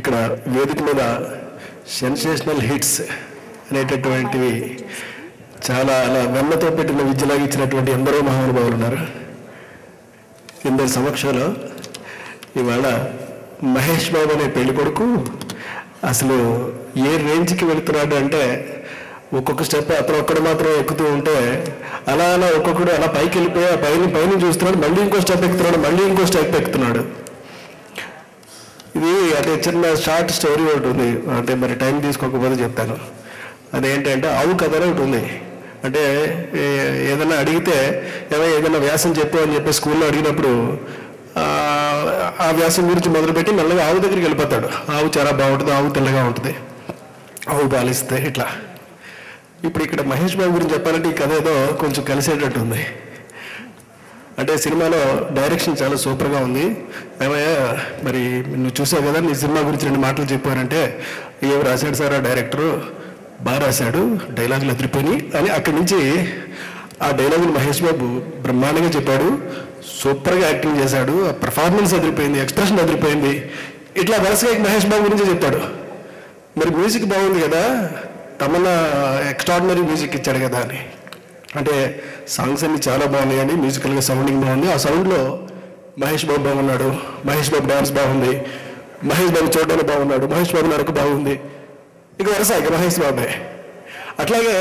ఇక్కడ వేదిక మీద సెన్సేషనల్ హిట్స్ అనేటటువంటివి చాలా అలా వెన్నతో పెట్టిన విద్యలాగా ఇచ్చినటువంటి ఎందరో మహానుభావులు ఉన్నారు. ఇందరి సమక్షంలో ఇవాళ మహేష్ బాబు అనే పెళ్లి కొడుకు అసలు ఏ రేంజ్కి వెళుతున్నాడు అంటే ఒక్కొక్క స్టెప్ అతను ఒక్కడు మాత్రం ఎక్కుతూ ఉంటే అలా అలా ఒక్కొక్కడు అలా పైకి వెళ్ళిపోయి ఆ పైన చూస్తున్నాడు, మళ్ళీ ఇంకో స్టెప్ ఎక్కుతున్నాడు, మళ్ళీ ఇంకో స్టెప్ ఎక్కుతున్నాడు. ఇది అంటే చిన్న షార్ట్ స్టోరీ ఒకటి ఉంది, అంటే మరి టైం తీసుకోకపోతే చెప్తాను. అదేంటంటే ఆవు కథ ఒకటి ఉంది. అంటే ఏదైనా అడిగితే ఏదైనా వ్యాసం చెప్పు అని చెప్పి స్కూల్లో అడిగినప్పుడు ఆ వ్యాసం గురించి మొదలుపెట్టి మెల్లగా ఆవు దగ్గరికి వెళ్ళిపోతాడు. ఆవు చాలా బాగుంటుంది, ఆవు తెల్లగా ఉంటుంది, ఆవు పాలిస్తే ఇట్లా. ఇప్పుడు ఇక్కడ మహేష్ బాబు గురించి చెప్పాలంటే ఈ కథ ఏదో కొంచెం కలిసేటట్టు ఉంది. అంటే సినిమాలో డైరెక్షన్ చాలా సూపర్గా ఉంది. ఏమయ్యా మరి నువ్వు చూసావు కదా, నీ సినిమా గురించి 2 మాటలు చెప్పారంటే ఏం రాశాడు సార్ ఆ డైరెక్టరు, బాగా రాశాడు, డైలాగులు అదిరిపోయి అని అక్కడి నుంచి ఆ డైలాగులు మహేష్ బాబు బ్రహ్మాండంగా చెప్పాడు, సూపర్గా యాక్టింగ్ చేశాడు, ఆ పర్ఫార్మెన్స్ అదిరిపోయింది, ఎక్స్ప్రెషన్ అదిరిపోయింది, ఇట్లా వరుసగా మహేష్ బాబు గురించి చెప్పాడు. మరి మ్యూజిక్ బాగుంది కదా, తమన్నా ఎక్స్ట్రాడినరీ మ్యూజిక్ ఇచ్చాడు కదా అని. అంటే సాంగ్స్ అన్ని చాలా బాగున్నాయి అండి, మ్యూజికల్గా సౌండింగ్ బాగుంది. ఆ సౌండ్లో మహేష్ బాబు బాగున్నాడు, మహేష్ బాబు డాన్స్ బాగుంది, మహేష్ బాబు చూడడానికి బాగున్నాడు, మహేష్ బాబు నరకు బాగుంది, ఇక వరుస ఇక మహేష్ బాబే. అట్లాగే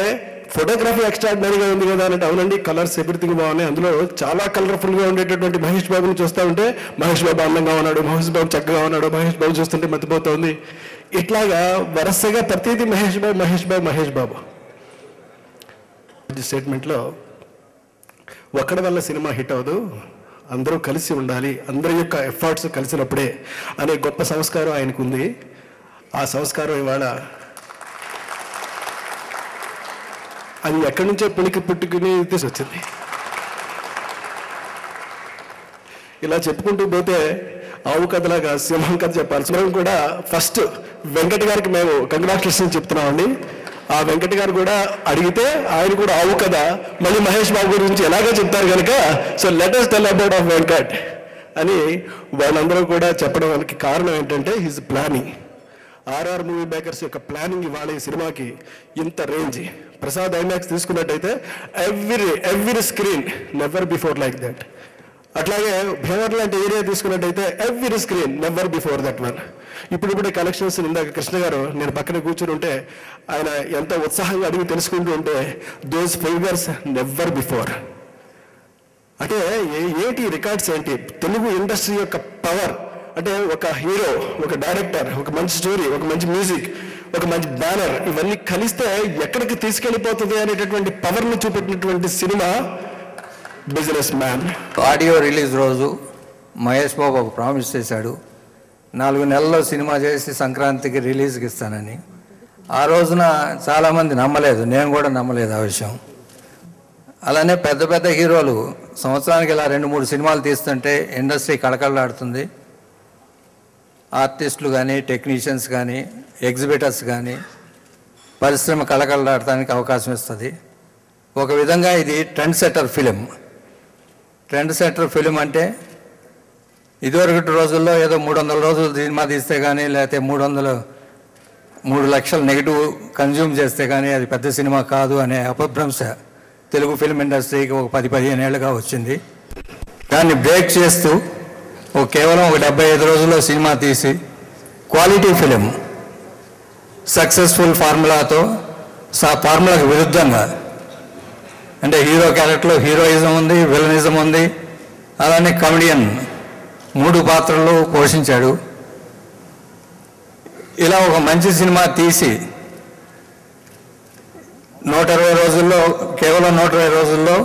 ఫోటోగ్రఫీ ఎక్స్ట్రాడినరీగా ఉంది కదా అంటే అవునండి, కలర్స్ ఎవ్రీథింగ్ బాగున్నాయి, అందులో చాలా కలర్ఫుల్గా ఉండేటటువంటి మహేష్ బాబుని చూస్తూ ఉంటే మహేష్ బాబు అందంగా ఉన్నాడు, మహేష్ బాబు చక్కగా ఉన్నాడు, మహేష్ బాబు చూస్తుంటే మతిపోతుంది. ఇట్లాగా వరుసగా ప్రతిదీ మహేష్ బాబు మహేష్ బాబు మహేష్ బాబు. స్టేట్మెంట్లో ఒక్కడి వల్ల సినిమా హిట్ అవ్వదు, అందరూ కలిసి ఉండాలి, అందరి యొక్క ఎఫర్ట్స్ కలిసినప్పుడే అనే గొప్ప సంస్కారం ఆయనకు ఉంది. ఆ సంస్కారం ఇవాళ అది ఎక్కడి నుంచో పుట్టుకుని తీసుకొచ్చింది. ఇలా చెప్పుకుంటూ పోతే ఆవు కథలాగా సింహం కథ చెప్పాలి. మనం కూడా ఫస్ట్ వెంకట్ గారికి మేము కంగ్రాచులేషన్ చెప్తున్నామండి. ఆ వెంకట్ గారు కూడా అడిగితే ఆయన కూడా ఆవు కథ మళ్ళీ మహేష్ బాబు గురించి ఎలాగో చెప్తారు కనుక so let us tell about of Venkat అని వాళ్ళందరూ కూడా చెప్పడానికి కారణం ఏంటంటే his planning. RR movie makers యొక్క ప్లానింగ్ ఇవాళ ఈ సినిమాకి ఇంత రేంజ్. ప్రసాద్ ఐమాక్స్ తీసుకున్నట్టయితే every screen never before like that. అట్లాగే భీమవరం లాంటి ఏరియా తీసుకున్నట్టయితే every screen never before that one. ఇప్పుడిప్పుడే కలెక్షన్స్ ఇందాక కృష్ణ గారు నేను పక్కన కూర్చుని ఉంటే ఆయన ఎంత ఉత్సాహంగా అడిగి తెలుసుకుంటూ ఉంటే దోస్ ఫిగర్స్ నెవర్ బిఫోర్. అంటే ఏంటి రికార్డ్స్ ఏంటి, తెలుగు ఇండస్ట్రీ యొక్క పవర్ అంటే ఒక హీరో, ఒక డైరెక్టర్, ఒక మంచి స్టోరీ, ఒక మంచి మ్యూజిక్, ఒక మంచి బ్యానర్, ఇవన్నీ కలిస్తే ఎక్కడికి తీసుకెళ్ళిపోతుంది అనేటటువంటి పవర్ని చూపెట్టినటువంటి cinema businessman. Audio release రోజు మహేష్ బాబు ఒక ప్రామిస్ చేశాడు, 4 నెలల్లో సినిమా చేసి సంక్రాంతికి రిలీజ్కి ఇస్తానని. ఆ రోజున చాలామంది నమ్మలేదు, నేను కూడా నమ్మలేదు ఆ విషయం. అలానే పెద్ద పెద్ద హీరోలు సంవత్సరానికి ఇలా 2-3 సినిమాలు తీస్తుంటే ఇండస్ట్రీ కళకళలాడుతుంది. ఆర్టిస్టులు కానీ, టెక్నీషియన్స్ కానీ, ఎగ్జిబిటర్స్ కానీ పరిశ్రమ కళకళలాడటానికి అవకాశం ఇస్తుంది. ఒక విధంగా ఇది trend setter film. Trend setter film అంటే ఇదివరకటి రోజుల్లో ఏదో 300 రోజులు సినిమా తీస్తే కానీ, లేకపోతే 3 లక్షల నెగిటివ్ కన్జ్యూమ్ చేస్తే కానీ అది పెద్ద సినిమా కాదు అనే అపభ్రంశ తెలుగు ఫిల్మ్ ఇండస్ట్రీకి ఒక 10-15 ఏళ్ళుగా వచ్చింది. దాన్ని బ్రేక్ చేస్తూ కేవలం 75 రోజుల్లో సినిమా తీసి క్వాలిటీ ఫిలిం సక్సెస్ఫుల్ ఫార్ములాతో ఫార్ములాకి విరుద్ధంగా, అంటే హీరో క్యారెక్టర్లో హీరోయిజం ఉంది, విలనిజం ఉంది, అలానే కమెడియన్ 3 పాత్రలు పోషించాడు. ఇలా ఒక మంచి సినిమా తీసి 120 రోజుల్లో, కేవలం 120 రోజుల్లో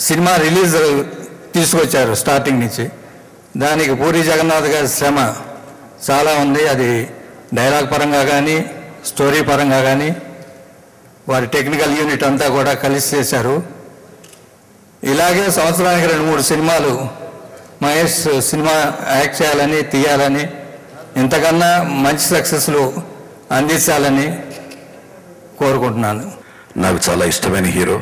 సినిమా రిలీజ్ తీసుకొచ్చారు స్టార్టింగ్ నుంచి. దానికి పూరి జగన్నాథ్ గారి శ్రమ చాలా ఉంది. అది డైలాగ్ పరంగా కానీ, స్టోరీ పరంగా కానీ వారి టెక్నికల్ యూనిట్ అంతా కూడా కలిసి చేశారు. ఇలాగే సంవత్సరానికి 2-3 సినిమాలు మహేష్ సినిమా యాక్ట్ చేయాలని, తీయాలని, ఇంతకన్నా మంచి సక్సెస్లు అందించాలని కోరుకుంటున్నాను. నాకు చాలా ఇష్టమైన హీరో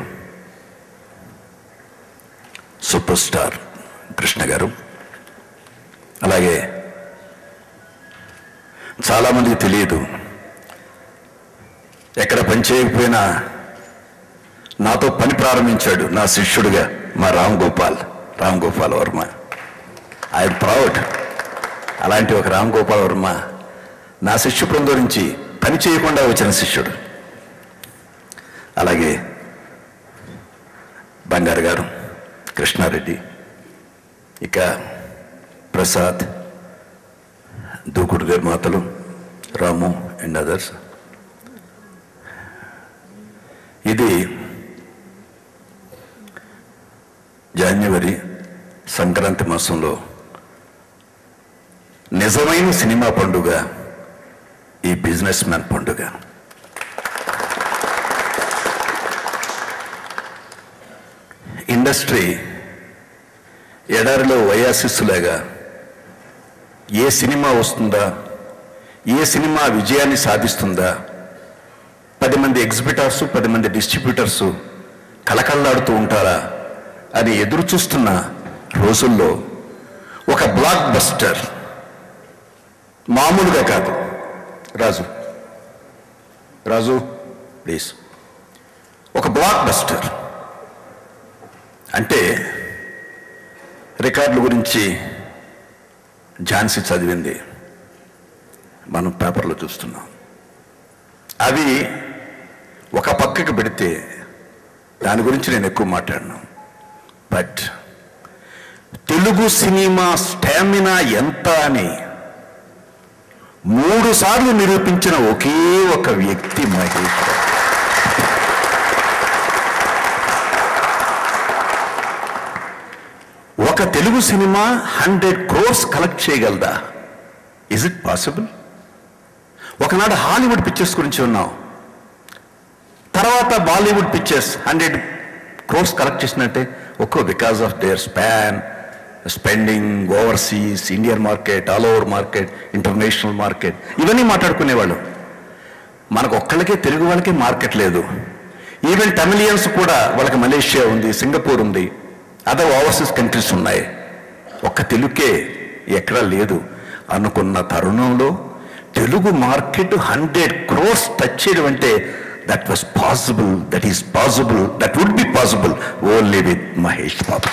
సూపర్ స్టార్ కృష్ణ గారు, అలాగే చాలామందికి తెలియదు. ఎక్కడ పని చేయకపోయినా నాతో పని ప్రారంభించాడు నా శిష్యుడిగా మా రామ్ గోపాల్ వర్మ. I'm proud. అలాంటి ఒక రామ్ గోపాల్ వర్మ నా శిష్యు బృందం నుంచి పని చేయకుండా వచ్చిన శిష్యుడు. అలాగే బంగారు గారు, కృష్ణారెడ్డి, ఇక ప్రసాద్, దూకుడు గారి మాతలు, రాము అండ్ అదర్స్. ఇది జనవరి సంక్రాంతి మాసంలో నిజమైన సినిమా పండుగ ఈ బిజినెస్ మ్యాన్ పండుగ. ఇండస్ట్రీ ఎడారిలో వయాసిస్సులాగా ఏ సినిమా వస్తుందా, ఏ సినిమా విజయాన్ని సాధిస్తుందా, 10 మంది ఎగ్జిబిటర్స్ 10 మంది డిస్ట్రిబ్యూటర్స్ కలకల్లాడుతూ ఉంటారా అని ఎదురు చూస్తున్న రోజుల్లో ఒక బ్లాక్ బస్టర్, మామూలుగా కాదు, రాజు ప్లీజ్, ఒక బ్లాక్ బస్టర్ అంటే రికార్డుల గురించి ఝాన్సీ చదివింది మనం పేపర్లో చూస్తున్నాం. అవి ఒక పక్కకి పెడితే దాని గురించి నేను ఎక్కువ మాట్లాడను. బట్ తెలుగు సినిమా స్టామినా ఎంత అని 3 సార్లు నిరూపించిన ఒకే ఒక వ్యక్తి మహేష్. ఒక తెలుగు సినిమా 100 crores కలెక్ట్ చేయగలదా? Is it possible? ఒకనాడు హాలీవుడ్ పిక్చర్స్ గురించి ఉన్నాం, తర్వాత బాలీవుడ్ పిక్చర్స్ 100 crores కలెక్ట్ చేసినట్టే because of their spending overseas, Indian market, all over market, international market, ఇవన్నీ మాట్లాడుకునేవాళ్ళు. మనకు ఒక్కళ్ళకే, తెలుగు వాళ్ళకే మార్కెట్ లేదు. ఈవెన్ తమిళియన్స్ కూడా, వాళ్ళకి మలేషియా ఉంది, సింగపూర్ ఉంది, అదర్ ఓవర్సీస్ కంట్రీస్ ఉన్నాయి, ఒక్క తెలుగుకే ఎక్కడా లేదు అనుకున్న తరుణంలో తెలుగు మార్కెట్ 100 crores టచ్ చేయడం అంటే that was possible, that is possible, that would be possible only with Mahesh Babu.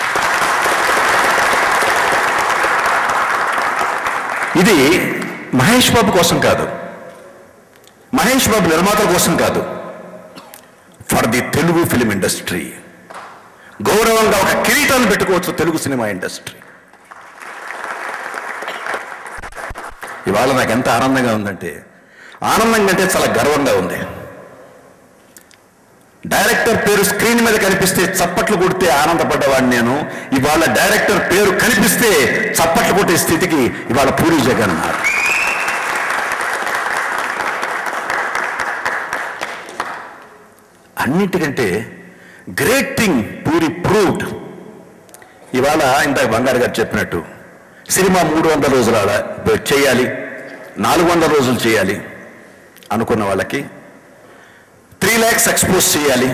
ఇది మహేష్ బాబు కోసం కాదు, మహేష్ బాబు నిర్మాతల కోసం కాదు, for the Telugu film industry. గౌరవంగా ఒక కిరీటాన్ని పెట్టుకోవచ్చు తెలుగు సినిమా ఇండస్ట్రీ. ఇవాళ నాకు ఎంత ఆనందంగా ఉందంటే, ఆనందంగా అంటే చాలా గర్వంగా ఉంది. డైరెక్టర్ పేరు స్క్రీన్ మీద కనిపిస్తే చప్పట్లు కొడితే ఆనందపడ్డవాడిని నేను. ఇవాళ డైరెక్టర్ పేరు కనిపిస్తే చప్పట్లు కొట్టే స్థితికి ఇవాళ పూరి జగన్నాథ్. అన్నిటికంటే గ్రేట్ థింగ్ పూరి ప్రూవ్డ్. ఇవాళ ఇందాక బంగారు గారు చెప్పినట్టు సినిమా 300 రోజులు చేయాలి, 400 రోజులు చేయాలి అనుకున్న వాళ్ళకి 3 lakhs ఎక్స్పోజ్ చేయాలి,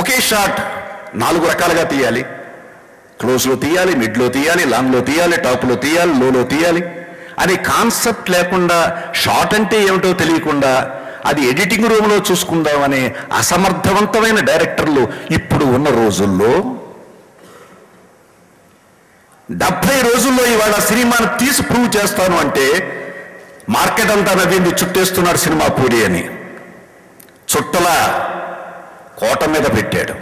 ఒకే షాట్ 4 రకాలుగా తీయాలి, క్లోజ్లో తీయాలి, మిడ్లో తీయాలి, లాంగ్లో తీయాలి, టాప్లో తీయాలి, లోలో తీయాలి అనే కాన్సెప్ట్ లేకుండా, షార్ట్ అంటే ఏమిటో తెలియకుండా అది ఎడిటింగ్ రూమ్లో చూసుకుందామనే అసమర్థవంతమైన డైరెక్టర్లు ఇప్పుడు ఉన్న రోజుల్లో 70 రోజుల్లో ఇవాళ సినిమాను తీసి ప్రూవ్ చేస్తాను అంటే మార్కెట్ అంతా నవ్వింది, చుట్టేస్తున్నాడు సినిమా పూరి అని. చుట్టల కోట మీద పెట్టాడు.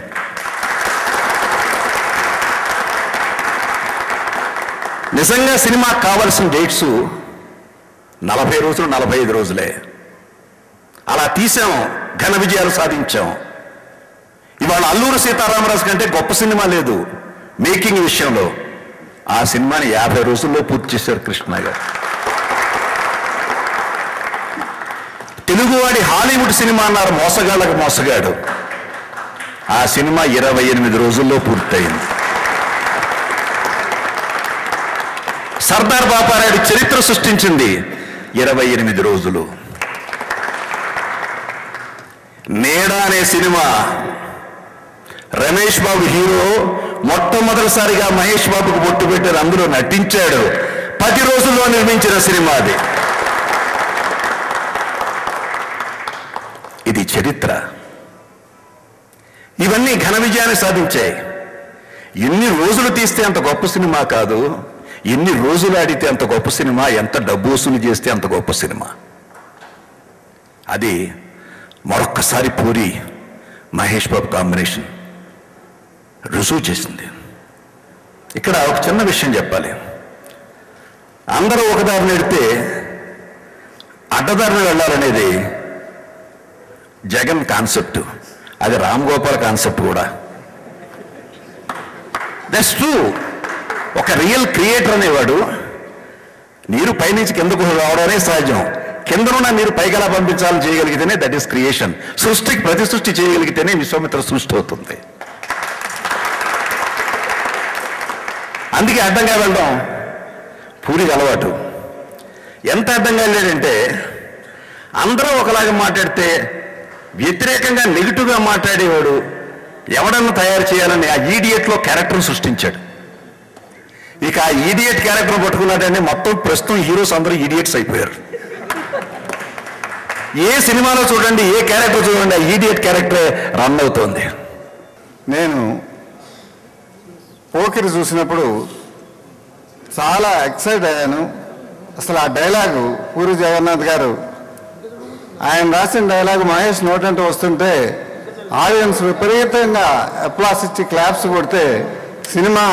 నిజంగా సినిమాకు కావలసిన డేట్స్ 40 రోజులు, 45 రోజులే. అలా తీసాం, ఘన విజయాలు సాధించాం. ఇవాళ అల్లూరు సీతారామరాజు కంటే గొప్ప సినిమా లేదు మేకింగ్ విషయంలో. ఆ సినిమాని 50 రోజుల్లో పూర్తి చేశారు కృష్ణ గారు. తెలుగువాడి హాలీవుడ్ సినిమా అన్నారు, మోసగాళ్ళకు మోసగాడు. ఆ సినిమా 28 రోజుల్లో పూర్తయింది. సర్దార్ బాపారాయుడు చరిత్ర సృష్టించింది 28 రోజులు. నేడా అనే సినిమా, రమేష్ బాబు హీరో, మొట్టమొదటిసారిగా మహేష్ బాబుకు బొట్టు పెట్టారు, అందులో నటించాడు. 10 రోజుల్లో నిర్మించిన సినిమా అది. చరిత్ర. ఇవన్నీ ఘన విజయాన్ని సాధించాయి. ఎన్ని రోజులు తీస్తే అంత గొప్ప సినిమా కాదు, ఎన్ని రోజులు ఆడితే అంత గొప్ప సినిమా, ఎంత డబ్బు వసూలు చేస్తే అంత గొప్ప సినిమా. అది మరొక్కసారి పూరి మహేష్ బాబు కాంబినేషన్ రుజువు చేసింది. ఇక్కడ ఒక చిన్న విషయం చెప్పాలి. అందరూ ఒక దారిని వెళితే అడ్డదారిని వెళ్ళాలనేది జగన్ కాన్సెప్ట్, అది రామ్ గోపాల్ కాన్సెప్ట్ కూడా. That's true. ఒక రియల్ క్రియేటర్ అనేవాడు నీరు పైనుంచి కిందకు రావడమే సహజం. కిందనున్న నీరు పైగలా పంపించాలని చేయగలిగితేనే దట్ ఈస్ క్రియేషన్. సృష్టికి ప్రతి సృష్టి చేయగలిగితేనే విశ్వామిత్ర సృష్టి అవుతుంది. అందుకే అడ్డంగా వెళ్ళడం పూరికి అలవాటు. ఎంత అడ్డంగా వెళ్ళాడంటే అందరూ ఒకలాగా మాట్లాడితే వ్యతిరేకంగా నెగిటివ్గా మాట్లాడేవాడు ఎవడన్నా తయారు చేయాలని ఆ ఈడియట్లో క్యారెక్టర్ను సృష్టించాడు. ఇక ఆ ఈడియట్ క్యారెక్టర్ పట్టుకున్నాడని మొత్తం ప్రస్తుతం హీరోస్ అందరూ ఈడియట్స్ అయిపోయారు. ఏ సినిమాలో చూడండి, ఏ క్యారెక్టర్ చూడండి, ఆ ఈడియట్ క్యారెక్టర్ రన్ అవుతోంది. నేను పోకిరి చూసినప్పుడు చాలా ఎక్సైట్ అయ్యాను. అసలు ఆ డైలాగు పూరి జగన్నాథ్ గారు ఆయన రాసిన డైలాగు మహేష్ నోటంటే వస్తుంటే ఆడియన్స్ విపరీతంగా అప్లాస్ ఇచ్చి క్లాప్స్ కొడితే సినిమా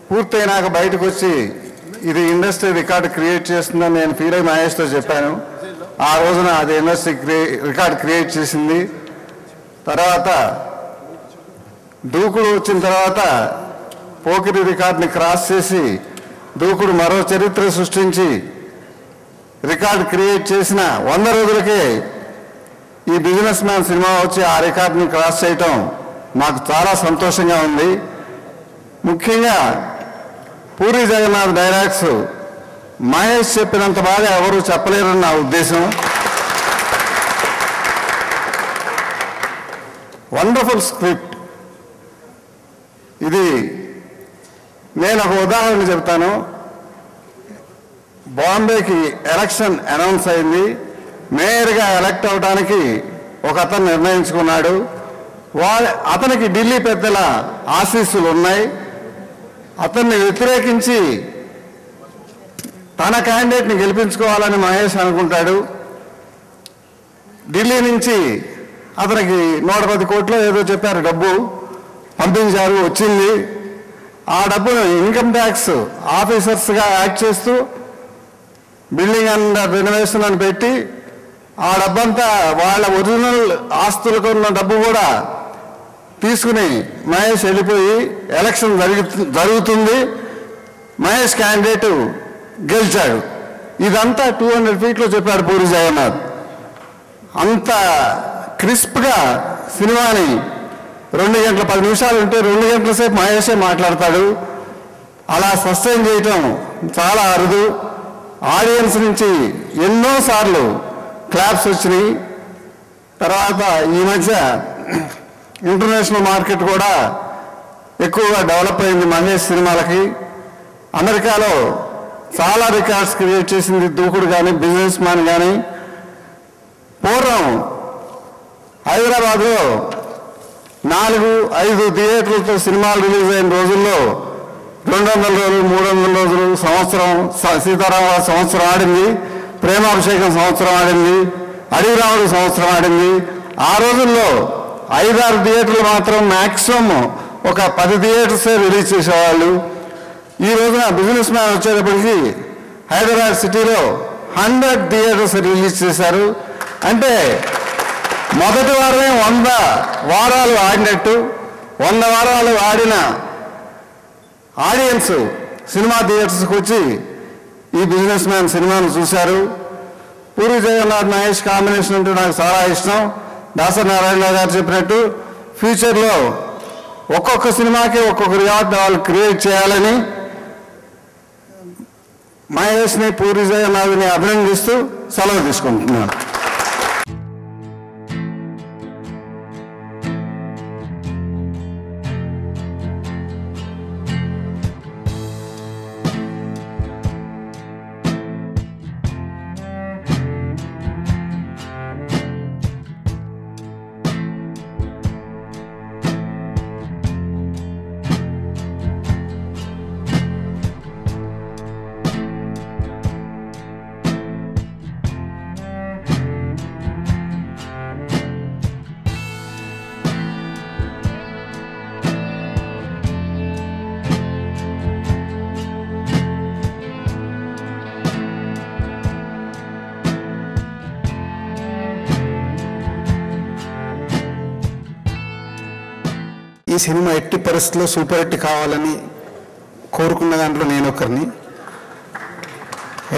పూర్తయినాక బయటకు వచ్చి ఇది ఇండస్ట్రీ రికార్డు క్రియేట్ చేస్తుందని నేను ఫీల్ అయ్యి మహేష్తో చెప్పాను. ఆ రోజున అది ఇండస్ట్రీ రికార్డు క్రియేట్ చేసింది. తర్వాత దూకుడు వచ్చిన తర్వాత పోకిరి రికార్డుని క్రాస్ చేసి దూకుడు మరో చరిత్ర సృష్టించి రికార్డు క్రియేట్ చేసిన 100 రోజులకే ఈ బిజినెస్ మ్యాన్ సినిమా వచ్చి ఆ రికార్డుని క్రాస్ చేయటం నాకు చాలా సంతోషంగా ఉంది. ముఖ్యంగా పూరి జగన్నాథ్ డైలాగ్స్ మహేష్ చెప్పినంత బాగా ఎవరు చెప్పలేరని నా ఉద్దేశం. Wonderful script. ఇది నేను ఒక ఉదాహరణ చెప్తాను. బాంబేకి ఎలక్షన్ అనౌన్స్ అయింది. మేయర్గా ఎలక్ట్ అవడానికి ఒక అతను నిర్ణయించుకున్నాడు. అతనికి ఢిల్లీ పెద్దల ఆశీస్సులు ఉన్నాయి. అతన్ని వ్యతిరేకించి తన క్యాండిడేట్ని గెలిపించుకోవాలని మహేష్ అనుకుంటాడు. ఢిల్లీ నుంచి అతనికి 110 కోట్లు ఏదో చెప్పారు, డబ్బు పంపించారు, వచ్చింది. ఆ డబ్బును ఇన్కమ్ ట్యాక్స్ ఆఫీసర్స్గా యాక్ట్ చేస్తూ బిల్డింగ్ అండ్ రెనోవేషన్ అని పెట్టి ఆ డబ్బంతా వాళ్ళ ఒరిజినల్ ఆస్తులకు ఉన్న డబ్బు కూడా తీసుకుని మహేష్ వెళ్ళిపోయి ఎలక్షన్ జరుగుతుంది. మహేష్ క్యాండిడేట్ గెలిచాడు. ఇదంతా 200 ఫీట్లో చెప్పాడు పూరి జగన్నాథ్. అంత క్రిస్ప్గా సినిమాని 2 గంటల 10 నిమిషాలు ఉంటే 2 గంటల సేపు మహేషే మాట్లాడతాడు. అలా సస్టైన్ చేయటం చాలా అరుదు. ఆడియన్స్ నుంచి ఎన్నోసార్లు క్లాప్స్ వచ్చినాయి. తర్వాత ఈ మధ్య ఇంటర్నేషనల్ మార్కెట్ కూడా ఎక్కువగా డెవలప్ అయింది మహేష్ సినిమాలకి. అమెరికాలో చాలా రికార్డ్స్ క్రియేట్ చేసింది దూకుడు కానీ, బిజినెస్ మ్యాన్ కానీ. పూర్వం హైదరాబాద్లో 4-5 థియేటర్లతో సినిమాలు రిలీజ్ అయిన రోజుల్లో 200 రోజులు, 300 రోజులు, సంవత్సరం, సీతారామ సంవత్సరం ఆడింది, ప్రేమాభిషేకం సంవత్సరం ఆడింది, అడివిరాముడు సంవత్సరం ఆడింది. ఆ రోజుల్లో 5-6 థియేటర్లు మాత్రం మ్యాక్సిమం ఒక 10 థియేటర్సే రిలీజ్ చేసేవాళ్ళు. ఈ రోజున బిజినెస్ మ్యాన్ వచ్చేటప్పటికి హైదరాబాద్ సిటీలో 100 థియేటర్స్ రిలీజ్ చేశారు. అంటే మొదటి వారమే 100 వారాలు ఆడినట్టు. 100 వారాలు ఆడిన ఆడియన్స్ సినిమా థియేటర్స్కి వచ్చి ఈ బిజినెస్ మ్యాన్ సినిమాను చూశారు. పూరి జగన్నాథ్ మహేష్ కాంబినేషన్ అంటే నాకు చాలా ఇష్టం. దాసరి నారాయణరావు గారు చెప్పినట్టు ఫ్యూచర్లో ఒక్కొక్క సినిమాకి ఒక్కొక్క రికార్డ్ వాళ్ళు క్రియేట్ చేయాలని మహేష్ని, పూరి జగన్నాథ్ని అభినందిస్తూ సెలవు తీసుకుంటున్నాను. ఈ సినిమా ఎట్టి పరిస్థితుల్లో సూపర్ హిట్ కావాలని కోరుకున్న దాంట్లో నేను ఒకరిని.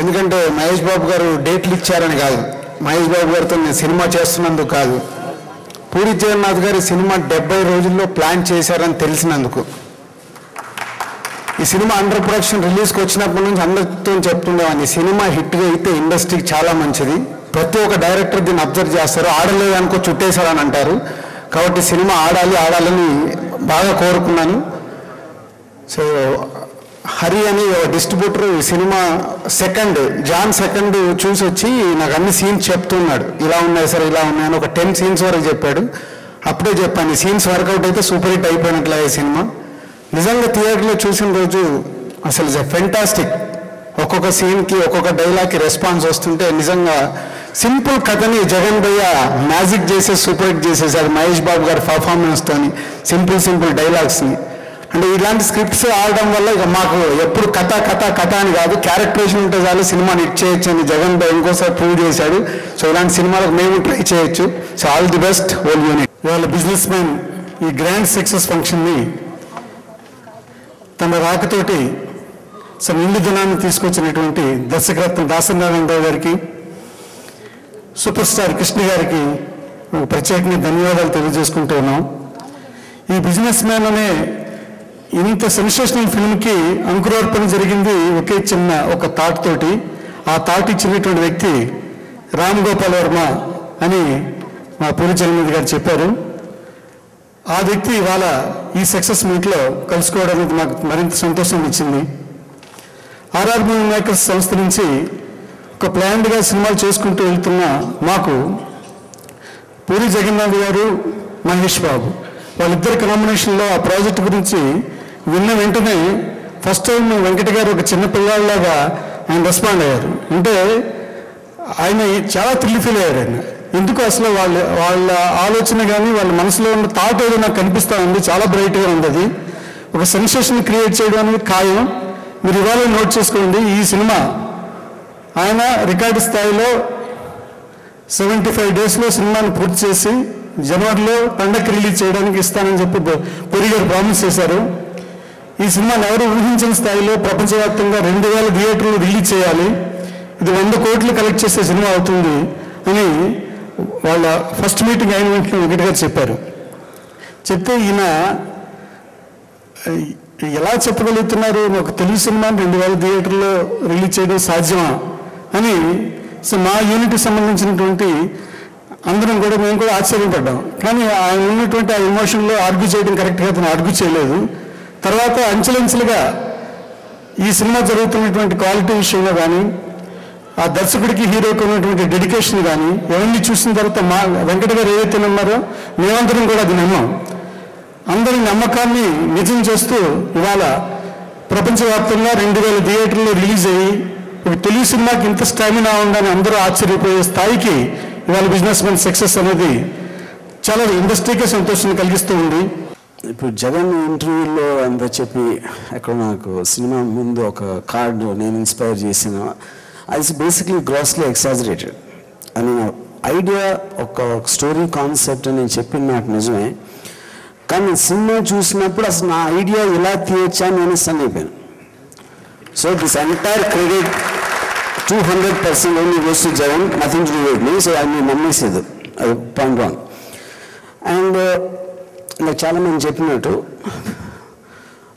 ఎందుకంటే మహేష్ బాబు గారు డేట్లు ఇచ్చారని కాదు, మహేష్ బాబు గారితో నేను సినిమా చేస్తున్నందుకు కాదు, పూరి జగన్నాథ్ గారి సినిమా 70 రోజుల్లో ప్లాన్ చేశారని తెలిసినందుకు. ఈ సినిమా అండర్ ప్రొడక్షన్ రిలీజ్కి వచ్చినప్పటి నుంచి అందరితో చెప్తుండేవాడిని, ఈ సినిమా హిట్గా అయితే ఇండస్ట్రీకి చాలా మంచిది, ప్రతి ఒక్క డైరెక్టర్ దీన్ని అబ్జర్వ్ చేస్తారు, ఆడలేదనుకో చుట్టేశారని అంటారు, కాబట్టి సినిమా ఆడాలని బాగా కోరుకున్నాను. సో హరి అని డిస్ట్రిబ్యూటర్ ఈ సినిమా జాన్ సెకండ్ చూసి వచ్చి నాకు అన్ని సీన్స్ చెప్తున్నాడు, ఇలా ఉన్నాయి సార్ ఇలా ఉన్నాయని ఒక 10 సీన్స్ వరకు చెప్పాడు. అప్పుడే చెప్పాను ఈ సీన్స్ వర్కౌట్ అయితే సూపర్ హిట్ అయిపోయినట్లే ఈ సినిమా. నిజంగా థియేటర్లో చూసిన రోజు అసలు ఫెంటాస్టిక్, ఒక్కొక్క సీన్కి ఒక్కొక్క డైలాగ్కి రెస్పాన్స్ వస్తుంటే నిజంగా సింపుల్ కథని జగన్ భయ్య మ్యాజిక్ చేసే సూపర్ హిట్ చేసేసాడు మహేష్ బాబు గారి పర్ఫార్మెన్స్తోని, సింపుల్ డైలాగ్స్ని. అంటే ఇలాంటి స్క్రిప్ట్స్ ఆడడం వల్ల ఇక మాకు ఎప్పుడు కథ అని కాదు, క్యారెక్టరేషన్ ఉంటే చాలు సినిమాని హిట్ చేయొచ్చు అని జగన్ భయ్య ఇంకోసారి ప్రూవ్ చేశాడు. సో ఇలాంటి సినిమాలకు మేము ట్రై చేయొచ్చు. So all the best whole unit. ఇవాళ బిజినెస్ మ్యాన్ ఈ గ్రాండ్ సక్సెస్ ఫంక్షన్ని తన రాకతోటి నిండు దినాన్ని తీసుకొచ్చినటువంటి దర్శకరత్న దాసనారాయణరావు గారికి, సూపర్ స్టార్ కృష్ణ గారికి ప్రత్యేకంగా ధన్యవాదాలు తెలియజేసుకుంటూ ఉన్నాం. ఈ బిజినెస్ మ్యాన్ అనే ఇంత సెన్సేషనల్ ఫిల్మ్కి అంకురార్పణ జరిగింది ఒకే చిన్న ఒక థాట్ తోటి. ఆ థాట్ ఇచ్చినటువంటి వ్యక్తి రామ్ గోపాల్ వర్మ అని మా పూరి జగన్నాథ్ గారు చెప్పారు. ఆ వ్యక్తి ఇవాళ ఈ సక్సెస్ మీట్లో కలుసుకోవడానికి నాకు మరింత సంతోషం ఇచ్చింది. ఆర్ఆర్ మూవీ మేకర్స్ సంస్థ నుంచి ఒక ప్లాన్డ్గా సినిమాలు చేసుకుంటూ వెళ్తున్న మాకు పూరి జగన్నాథ్ గారు, మహేష్ బాబు వాళ్ళిద్దరి కాంబినేషన్లో ఆ ప్రాజెక్ట్ గురించి విన్న వెంటనే ఫస్ట్ టైం వెంకట గారు ఒక చిన్న పిల్లలాగా ఆయన రెస్పాండ్ అయ్యారు. అంటే ఆయన చాలా థ్రిల్ ఫీల్ అయ్యారు. ఆయన ఎందుకు అసలు వాళ్ళ ఆలోచన కానీ వాళ్ళ మనసులో ఉన్న థాట్ ఏదో నాకు కనిపిస్తూ ఉంది, చాలా బ్రైట్గా ఉంది. అది ఒక సెన్సేషన్ క్రియేట్ చేయడం అనేది ఖాయం. మీరు ఇవాళ నోట్ చేసుకోండి, ఈ సినిమా ఆయన రికార్డు స్థాయిలో 75 డేస్లో సినిమాని పూర్తి చేసి జనవరిలో పండగకి రిలీజ్ చేయడానికి ఇస్తానని చెప్పి పూరి గారు ప్రామిస్ చేశారు. ఈ సినిమాని ఎవరు ఊహించిన స్థాయిలో ప్రపంచవ్యాప్తంగా 2000 థియేటర్లు రిలీజ్ చేయాలి, ఇది 100 కోట్లు కలెక్ట్ చేసే సినిమా అవుతుంది అని వాళ్ళ ఫస్ట్ మీటింగ్ అయిన వెంటనే వెంకట గారు చెప్పారు. చెప్తే ఈయన ఎలా చెప్పగలుగుతున్నారు, ఒక తెలుగు సినిమాని 2000 థియేటర్లో రిలీజ్ చేయడం సాధ్యమా అని. సో మా యూనిట్కి సంబంధించినటువంటి అందరం కూడా మేము కూడా ఆశ్చర్యపడ్డాం. కానీ ఆయన ఉన్నటువంటి ఆ ఎమోషన్లో ఆర్గ్యూ చేయడం కరెక్ట్గా అతను ఆర్గ్యూ చేయలేదు. తర్వాత అంచెలంచెలుగా ఈ సినిమా జరుగుతున్నటువంటి క్వాలిటీ విషయంలో కానీ, ఆ దర్శకుడికి హీరోకి ఉన్నటువంటి డెడికేషన్ కానీ ఎవరిని చూసిన తర్వాత మా వెంకట గారు ఏదైతే నమ్మారో మేమందరం కూడా అది నమ్మాం. అందరి నమ్మకాన్ని నిజం చేస్తూ ఇవాళ ప్రపంచవ్యాప్తంగా 2000 థియేటర్లు రిలీజ్ అయ్యి ఒక తెలుగు సినిమాకి ఇంత స్టామినా ఉందని అందరూ ఆశ్చర్యపోయే స్థాయికి ఇవాళ బిజినెస్ మ్యాన్ సక్సెస్ అనేది చాలా ఇండస్ట్రీకే సంతోషాన్ని కలిగిస్తూ ఉంది. ఇప్పుడు జగన్ ఇంటర్వ్యూలో అంతా చెప్పి అక్కడ నాకు సినిమా ముందు ఒక కార్డు నేను ఇన్స్పైర్ చేసిన, అది బేసిక్లీ గ్రాస్లీ ఎక్సాజరేటెడ్ అని నా ఐడియా. ఒక స్టోరీ కాన్సెప్ట్ నేను చెప్పిన నాకు నిజమే, కానీ సినిమా చూసినప్పుడు అసలు నా ఐడియా ఎలా తీయచ్చా నేను సన్ అయిపోయాను. So this entire credit 200% only goes to Jagan, nothing to do with me. So అది నమ్మేసేది, అది పాయింట్ 1. అండ్ నాకు చాలామంది చెప్పినట్టు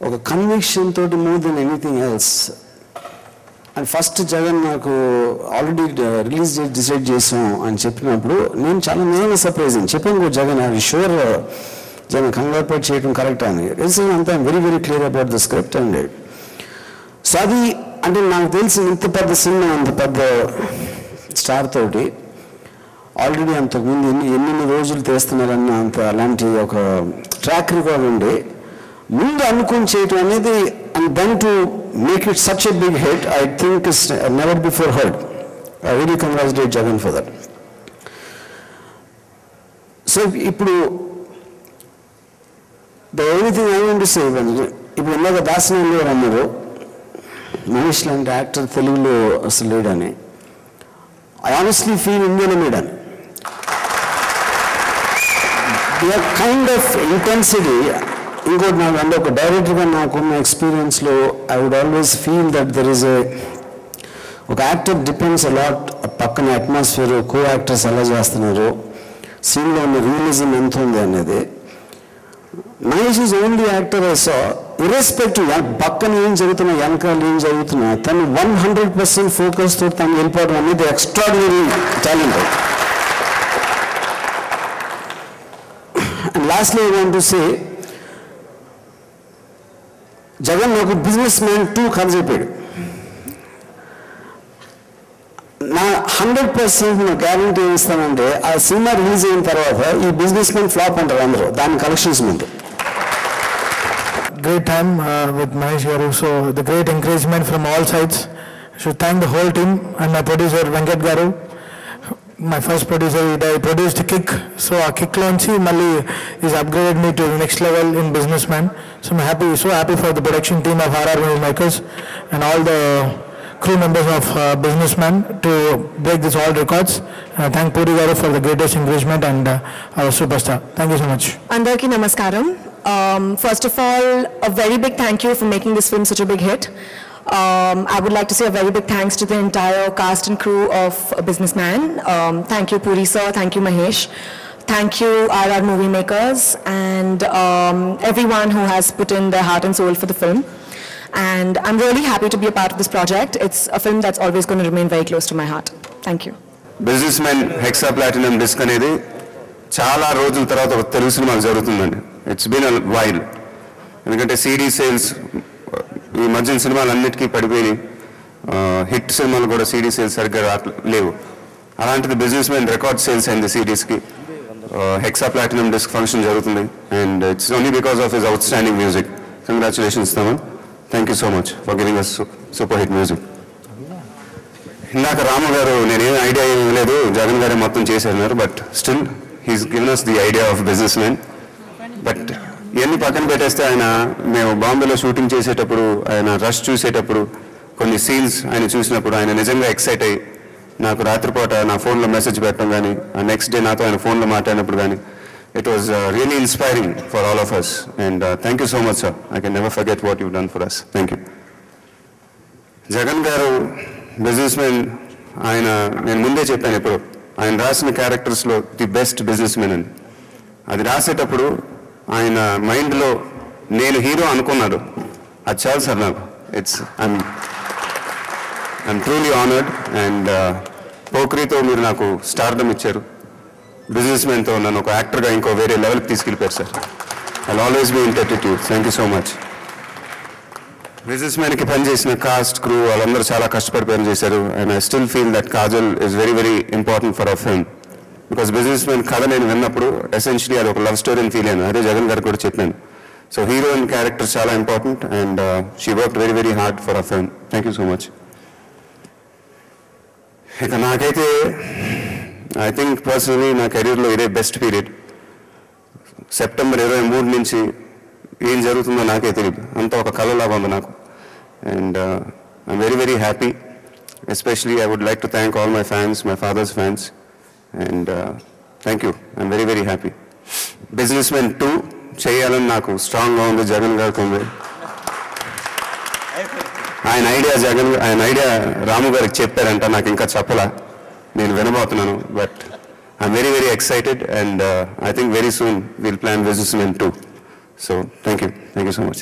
ఒక కన్విక్షన్ తోటి more than anything else. And first Jagan నాకు ఆల్రెడీ రిలీజ్ డేట్ డిసైడ్ చేసాం అని చెప్పినప్పుడు నేను సర్ప్రైజ్ అయ్యాను. చెప్పాను జగన్ అది షూర్ జగన్ కంగారుపడి చేయడం కరెక్ట్ అని. అంతా very very clear about the script and so అది అంటే నాకు తెలిసి ఇంత పెద్ద సినిమా అంత పెద్ద స్టార్ తోటి ఆల్రెడీ అంతకుముందు ఎన్ని రోజులు తీస్తున్నారన్న అంత అలాంటి ఒక ట్రాక్ రికార్డ్ ఉండి ముందు అనుకుని చేయటం అనేది and then to make it such a big hit I think is never before heard. I really congratulate Jagan for that. So ఇప్పుడు the only thing I want to say, ఇప్పుడు ఇందాక దాసనారాయణ గారు అన్నారు మహేష్ లాంటి యాక్టర్ తెలుగులో అసలు లేడని. I honestly feel Indian made అని. Their kind of intensity ఇంకోటి నాకు అంటే ఒక డైరెక్టర్గా నాకున్న ఎక్స్పీరియన్స్లో I would always feel that there is ఒక యాక్టర్ డిపెండ్స్ అలాట్ పక్కన అట్మాస్ఫియర్ కో యాక్టర్స్ ఎలా చేస్తున్నారు సీన్లో ఉన్న రియలిజం ఎంత ఉంది అనేది. Mahesh is only actor I saw irrespective పక్కన ఏం జరుగుతున్నా వెనకాల ఏం జరుగుతున్నా తను 100% ఫోకస్ తోటి తను వెళ్ళిపోవడం అనేది extraordinary talent. And lastly I want to సే జగన్ నాకు బిజినెస్ మ్యాన్ 2 కథ చెప్పాడు. నా 100% నా గ్యారంటీ ఏమిస్తానంటే ఆ సినిమా రిలీజ్ అయిన తర్వాత ఈ బిజినెస్ మ్యాన్ ఫ్లాప్ అంటారు అందరూ దాని కలెక్షన్స్ ముందు. Great time with Mahesh Garu, so the great encouragement from all sides. I should thank the whole team and my producer Venkat Garu, my first producer. I produced Kick, so our Kick launch Malli is upgraded me to the next level in Businessman. So I'm so happy for the production team of RR Movie Makers and all the crew members of Businessman to break this all records. Thank Puri Garu for the greatest encouragement and our superstar. Thank you so much. Andarki namaskaram. First of all, a very big thank you for making this film such a big hit. I would like to say a very big thanks to the entire cast and crew of Businessman. Thank you Puri sir, thank you Mahesh, thank you RR Movie Makers and everyone who has put in their heart and soul for the film. And I'm really happy to be a part of this project. It's a film that's always going to remain very close to my heart. Thank you. Businessman Hexa Platinum Disc అనేది చాలా రోజుల తర్వాత ఒక తెలుగు సినిమాకు జరుగుతుందండి. It's been a while. ఎందుకంటే CD sales ఈ మధ్యన సినిమాలన్నిటికీ పడిపోయి హిట్ సినిమాలు కూడా సిడీ సేల్స్ సరిగ్గా లేవు. అలాంటిది Businessman రికార్డ్ సేల్స్ అయింది సిడీస్కి. హెక్సా ప్లాటినం డిస్క్ ఫంక్షన్ జరుగుతుంది and it's only because of his outstanding music. Congratulations Thaman. Thank you so much for giving us super hit music. ఇందాక రాము గారు నేనేం ఐడియా ఏం లేదు, జగన్ గారే మొత్తం చేశారు. But still he's given us the idea of Businessman. బట్ ఇవన్నీ పక్కన పెట్టేస్తే ఆయన మేము బాంబేలో షూటింగ్ చేసేటప్పుడు ఆయన రష్ చూసేటప్పుడు కొన్ని సీన్స్ ఆయన చూసినప్పుడు ఆయన నిజంగా ఎక్సైట్ అయ్యి నాకు రాత్రిపూట నా ఫోన్లో మెసేజ్ పెట్టడం కానీ నెక్స్ట్ డే నాతో ఆయన ఫోన్లో మాట్లాడినప్పుడు కానీ it was really inspiring for all of us and thank you so much sir. I can never forget what you've done for us. Thank you. Jagan garu Businessman ఆయన నేను ముందే చెప్పాను ఇప్పుడు ఆయన రాసిన క్యారెక్టర్స్లో ది బెస్ట్ బిజినెస్మెన్ అని. అది రాసేటప్పుడు ఆయన మైండ్లో నేను హీరో అనుకున్నాడు. అది చాలు సార్ నాకు. ఐఎమ్ ట్రూలీ ఆనర్డ్ అండ్ పోక్రీతో మీరు నాకు స్టార్డమ్ ఇచ్చారు. Businessman-తో నన్ను ఒక యాక్టర్గా ఇంకో వేరే లెవెల్కి తీసుకెళ్ళిపోయారు sir. I always be indebted you. Thank you so much. Businessman-కి పనిచేసిన కాస్ట్ క్రూ వాళ్ళందరూ చాలా కష్టపడి పని చేశారు and I still feel that Kajal is very very important for our film. Because Businessman కథ నేను విన్నప్పుడు ఎసెన్షియలీ అది ఒక లవ్ స్టోరీ అని ఫీల్ అయ్యాను. అదే జగన్ గారికి కూడా చెప్పాను. సో హీరోయిన్ క్యారెక్టర్ చాలా important and she work very very hard for our film. Thank you so much. ఇక నాకైతే ఐ థింక్ పర్సనలీ నా కెరీర్లో ఇదే బెస్ట్ పీరియడ్. సెప్టెంబర్ 23 నుంచి ఏం జరుగుతుందో నాకే తెలియదు. అంతా ఒక కళలాగా ఉంది నాకు and I'm very very happy. Especially I would like to thank all my fans, my father's fans and thank you. I'm very very happy. Businessman 2 చేయాలని నాకు స్ట్రాంగ్గా ఉంది. జగన్ గారికి ఉంది. ఆయన ఐడియా రాము గారికి చెప్పారంట, నాకు ఇంకా చెప్పలా, నేను వినబోతున్నాను. But I'm very very excited and I think very soon will plan Businessman 2. So thank you so much.